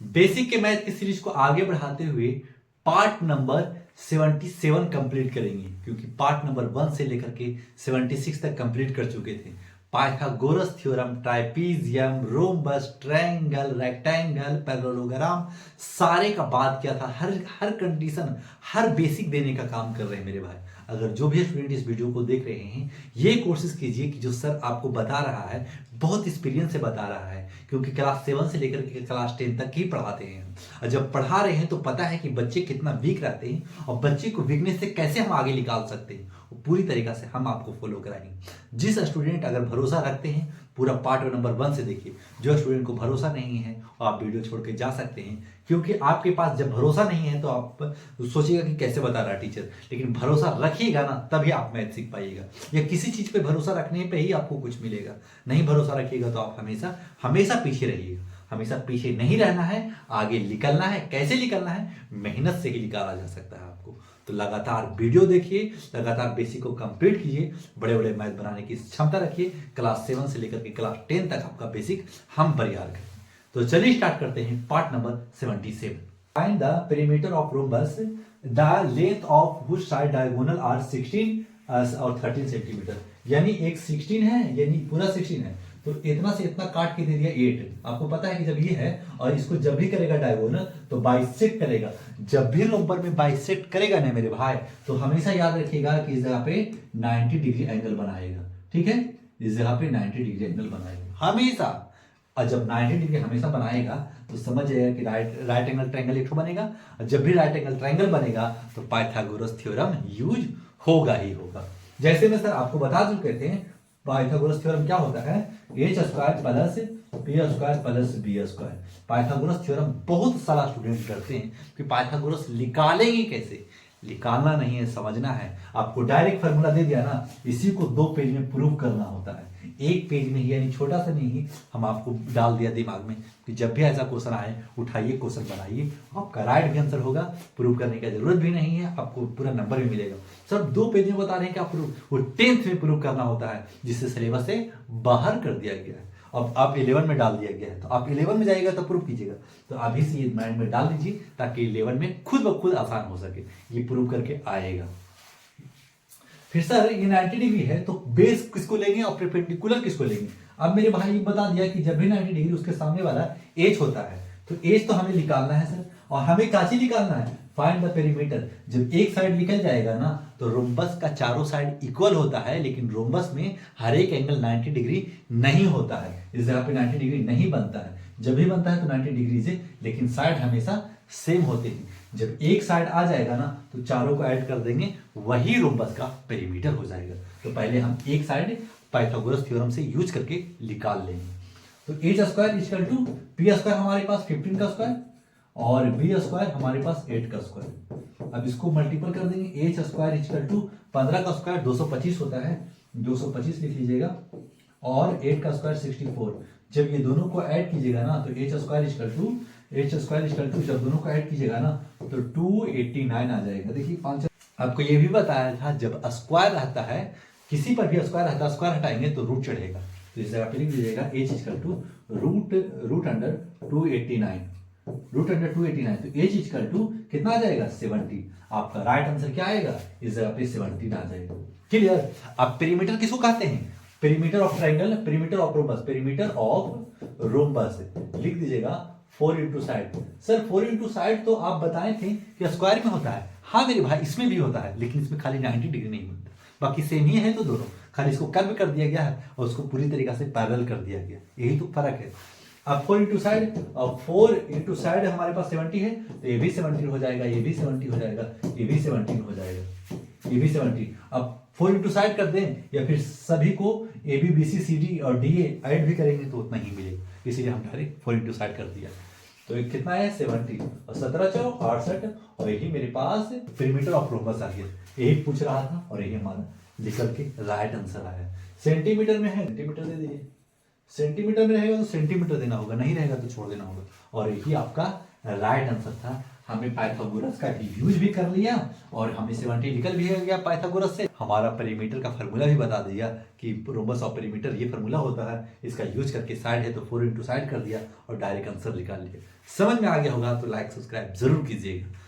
Basic के math की series को आगे बढ़ाते हुए पार्ट नंबर 77 कंप्लीट करेंगे, क्योंकि पार्ट नंबर 1 से लेकर के 76 तक कंप्लीट कर चुके थे। Pythagoras theorem, ट्राइपीजियम, rhombus, triangle, rectangle, parallelogram, सारे का बात किया था। हर हर कंडीशन, हर बेसिक देने का काम कर रहे हैं मेरे भाई। अगर जो भी स्टूडेंट इस वीडियो को देख रहे हैं, ये कोशिश कीजिए कि जो सर आपको बता रहा है बहुत एक्सपीरियंस से बता रहा है, क्योंकि क्लास 7 से लेकर के क्लास 10 तक ही पढ़ाते हैं। और जब पढ़ा रहे हैं तो पता है कि बच्चे कितना वीक रहते हैं और बच्चे को वीकनेस से कैसे हम आगे निकाल सकते हैं, वो पूरी तरीका से हम आपको फॉलो कराएंगे। जिस स्टूडेंट अगर भरोसा रखते हैं, पूरा पार्ट नंबर 1 से देखिए। जो स्टूडेंट को भरोसा नहीं है आप वीडियो छोड़ के जा सकते हैं, क्योंकि आपके पास जब भरोसा नहीं है तो आप सोचिएगा कि कैसे बता रहा है टीचर, लेकिन भरोसा रखिएगा ना तभी आप मैथ सीख पाइएगा। या किसी चीज पे भरोसा रखने पे ही आपको कुछ मिलेगा। नहीं भरोसा रखिएगा तो आप हमेशा हमेशा पीछे रहिएगा। हमेशा पीछे नहीं रहना है, आगे निकलना है। कैसे निकलना है? मेहनत से ही निकाला जा सकता है आपको। तो लगातार वीडियो देखिए, लगातार बेसिक को कंप्लीट कीजिए, बड़े बड़े मैथ बनाने की क्षमता रखिए। क्लास 7 से लेकर के क्लास 10 तक आपका बेसिक हम तैयार करें। तो चलिए स्टार्ट करते हैं part number 77। Find the perimeter of rhombus, the length of which side diagonal are 16 और 13 सेंटीमीटर। यानी एक 16 है, यानी पूरा 16 है, तो इतना से इतना काट के दे दिया 8। आपको पता है कि जब ये है और इसको जब भी करेगा डायगोनल तो बाइसेक्ट करेगा। जब भी रोम्बर में बाइसेक्ट करेगा ना मेरे भाई, तो हमेशा याद रखिएगा कि इस जगह पे 90 डिग्री एंगल बनाएगा। ठीक है, इस जगह पे 90 डिग्री एंगल बनाएगा हमेशा। और जब 90 डिग्री हमेशा बनाएगा तो समझ जाएगा कि राइट एंगल ट्रायंगल एक बनेगा। और जब भी राइट एंगल ट्रायंगल बनेगा तो पाइथागोरस थ्योरम यूज होगा ही होगा। जैसे मैं सर आपको बता चुके थे, पाइथागोरस थ्योरम क्या होता है? H square plus P square plus B square. Pythagoras theorem बहुत सारा स्टूडेंट करते हैं कि पाइथागोरस निकालेंगे कैसे। निकालना नहीं है, समझना है। आपको डायरेक्ट फार्मूला दे दिया ना, इसी को 2 पेज में प्रूव करना होता है। एक पेज में ही, यानी छोटा सा नहीं ही, हम आपको डाल दिया दिमाग में कि जब भी ऐसा क्वेश्चन आए उठाइए, क्वेश्चन बनाइए, आपका राइट भी आंसर होगा। प्रूव करने की जरूरत भी नहीं है, आपको पूरा नंबर भी मिलेगा। सब 2 पेज में बता रहे हैं कि आप प्रूव, वो 10th में प्रूव करना होता है, जिससे सिलेबस से बाहर कर दिया गया है। अब आप 11 में डाल दिया गया है, तो आप 11 में जाइएगा तो प्रूव कीजिएगा। तो अभी से ये माइंड में डाल दीजिए ताकि 11 में खुद ब खुद आसान हो सके, ये प्रूव करके आएगा। फिर सर ये 90 डिग्री है तो बेस किसको लेंगे और परपेंडिकुलर किसको लेंगे? अब मेरे भाई बता दिया कि जब भी 90 डिग्री उसके सामने वाला एच होता है, तो एच तो हमें निकालना है सर। और हमें काची निकालना है? Find the perimeter. जब एक साइड निकल जाएगा ना तो रोम्बस का चारों साइड इक्वल होता है, लेकिन रोम्बस में हर एक एंगल 90 डिग्री नहीं होता है। इस जगह पे 90 डिग्री नहीं बनता है। जब भी बनता है तो 90 डिग्री से, लेकिन साइड हमेशा सेम होते हैं। जब एक साइड आ जाएगा ना तो चारों को ऐड कर देंगे, वही रोम्बस का पेरीमीटर हो जाएगा। तो पहले हम एक साइड पाइथागोरस थ्योरम से यूज करके निकाल लेंगे। तो H square equal to P square हमारे पास 15 का स्क्वायर और बी स्क्वायर हमारे पास 8 का स्क्वायर। अब इसको मल्टीपल कर देंगे। एच स्क्वायर इक्वल टू 15 का स्क्वायर 225 होता है, 225 लिख लीजिएगा, और 8 का स्क्वायर 64। जब ये दोनों को ऐड कीजिएगा ना तो एच स्क्वायर इक्वल टू जब दोनों को ऐड कीजिएगा ना तो 289 आ जाएगा। देखिए 5। आपको ये भी बताया था जब स्क्वायर रहता है, किसी पर भी स्क्वायर रहता है, स्क्वायर हटाएंगे तो रूट चढ़ेगा। तो इस जगह पे लिख दीजिएगा H equal to root under 289। Root under 289, तो एच इक्वल टू कितना आ जाएगा? 70। आपका राइट आंसर क्या आएगा? इस जगह पे 17 आ जाएगा। क्लियर? अब पेरीमीटर किसको कहते हैं? Perimeter of triangle, perimeter of rhombus, perimeter of rhombus लिख दीजिएगा 4 into side. Sir 4 into side तो आप बताए थे कि स्क्वायर में होता है। हाँ मेरे भाई, इसमें भी होता है, लेकिन इसमें खाली 90 डिग्री नहीं बनता, बाकी सेम ही है। तो दोनों खाली इसको कर्व कर दिया गया है और उसको पूरी तरीका से पैरेलल कर दिया गया, यही तो फर्क है। अब 4 इंटू साइड, और 4 इंटू साइड हमारे पास 70 है, तो ये भी 70 हो जाएगा, ये भी 70 हो जाएगा, ये भी 17 हो जाएगा, ये भी 70। अब 4 इंटू साइड कर दें या फिर सभी को A B B C C D और डी ऐड भी करेंगे तो उतना ही मिलेगा, इसीलिए हम डायरेक्ट 4 इंटू साइड कर दिया। तो एक कितना है? 70 और 17 चौक 68, और यही मेरे पास पेरीमीटर ऑफ रोम्बस आ गया। यही पूछ रहा था और यही हमारा निकल के राइट आंसर आया। सेंटीमीटर में है, सेंटीमीटर दे दीजिए। सेंटीमीटर में रहेगा तो सेंटीमीटर देना होगा, नहीं रहेगा तो छोड़ देना होगा। और यही आपका राइट आंसर था। हमने पाइथागोरस का यूज भी कर लिया और हमें 70 निकल भी गया पाइथागोरस से। हमारा पेरीमीटर का फार्मूला भी बता दिया कि रोम्बस ऑफ पेरीमीटर ये फार्मूला होता है, इसका यूज करके साइड है तो 4 इंटू साइड कर दिया और डायरेक्ट आंसर निकाल लिया। समझ में आ गया होगा तो लाइक सब्सक्राइब जरूर कीजिएगा।